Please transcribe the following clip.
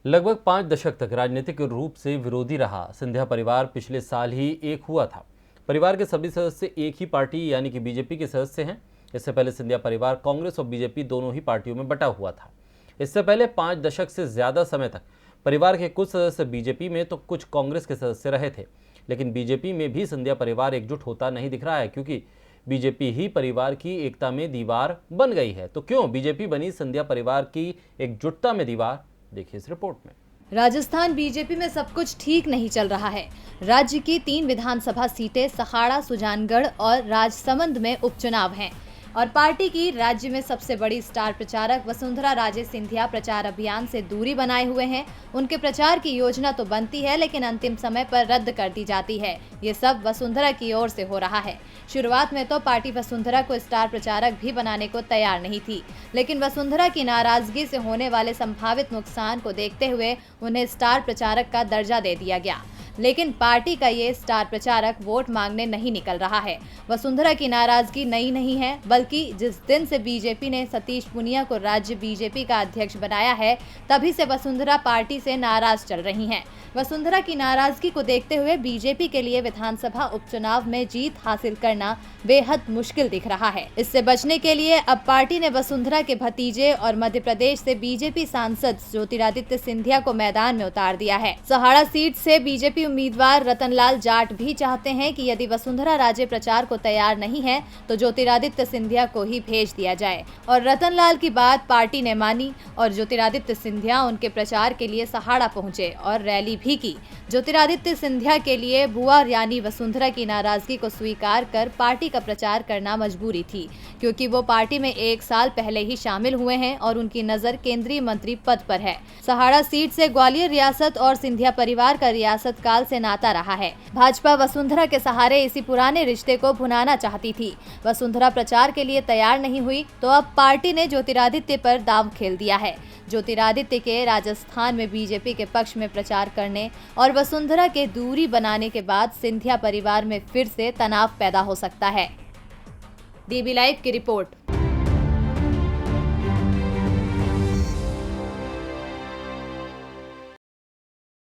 लगभग 5 दशक तक राजनीतिक रूप से विरोधी रहा सिंधिया परिवार पिछले साल ही एक हुआ था। परिवार के सभी सदस्य एक ही पार्टी यानी कि बीजेपी के सदस्य हैं। इससे पहले सिंधिया परिवार कांग्रेस और बीजेपी दोनों ही पार्टियों में बटा हुआ था। इससे पहले 5 दशक से ज्यादा समय तक परिवार के कुछ सदस्य बीजेपी में तो कुछ कांग्रेस के सदस्य रहे थे, लेकिन बीजेपी में भी सिंधिया परिवार एकजुट होता नहीं दिख रहा है, क्योंकि बीजेपी ही परिवार की एकता में दीवार बन गई है। तो क्यों बीजेपी बनी सिंधिया परिवार की एकजुटता में दीवार? देखिए इस रिपोर्ट में। राजस्थान बीजेपी में सब कुछ ठीक नहीं चल रहा है। राज्य की 3 विधानसभा सीटें सहाड़ा, सुजानगढ़ और राजसमंद में उपचुनाव हैं और पार्टी की राज्य में सबसे बड़ी स्टार प्रचारक वसुंधरा राजे सिंधिया प्रचार अभियान से दूरी बनाए हुए हैं। उनके प्रचार की योजना तो बनती है, लेकिन अंतिम समय पर रद्द कर दी जाती है। ये सब वसुंधरा की ओर से हो रहा है। शुरुआत में तो पार्टी वसुंधरा को स्टार प्रचारक भी बनाने को तैयार नहीं थी, लेकिन वसुंधरा की नाराजगी से होने वाले संभावित नुकसान को देखते हुए उन्हें स्टार प्रचारक का दर्जा दे दिया गया। लेकिन पार्टी का ये स्टार प्रचारक वोट मांगने नहीं निकल रहा है। वसुंधरा की नाराजगी नई नहीं है, बल्कि जिस दिन से बीजेपी ने सतीश पुनिया को राज्य बीजेपी का अध्यक्ष बनाया है, तभी से वसुंधरा पार्टी से नाराज चल रही हैं। वसुंधरा की नाराजगी को देखते हुए बीजेपी के लिए विधानसभा उपचुनाव में जीत हासिल करना बेहद मुश्किल दिख रहा है। इससे बचने के लिए अब पार्टी ने वसुंधरा के भतीजे और मध्य प्रदेश से बीजेपी सांसद ज्योतिरादित्य सिंधिया को मैदान में उतार दिया है। सहाड़ा सीट से बीजेपी उम्मीदवार रतनलाल जाट भी चाहते हैं कि यदि वसुंधरा राजे प्रचार को तैयार नहीं है तो ज्योतिरादित्य सिंधिया को ही भेज दिया जाए, और रतनलाल की बात पार्टी ने मानी और ज्योतिरादित्य सिंधिया उनके प्रचार के लिए सहाड़ा पहुंचे और रैली भी की। ज्योतिरादित्य सिंधिया के लिए बुआ यानी वसुंधरा की नाराजगी को स्वीकार कर पार्टी का प्रचार करना मजबूरी थी, क्योंकि वो पार्टी में 1 साल पहले ही शामिल हुए हैं और उनकी नजर केंद्रीय मंत्री पद पर है। सहाड़ा सीट से ग्वालियर रियासत और सिंधिया परिवार का रियासत काल से नाता रहा है। भाजपा वसुंधरा के सहारे इसी पुराने रिश्ते को भुनाना चाहती थी। वसुंधरा प्रचार के लिए तैयार नहीं हुई तो अब पार्टी ने ज्योतिरादित्य पर दांव खेल दिया है। ज्योतिरादित्य के राजस्थान में बीजेपी के पक्ष में प्रचार करने और वसुंधरा के दूरी बनाने के बाद सिंधिया परिवार में फिर से तनाव पैदा हो सकता है। डीबी लाइव की रिपोर्ट।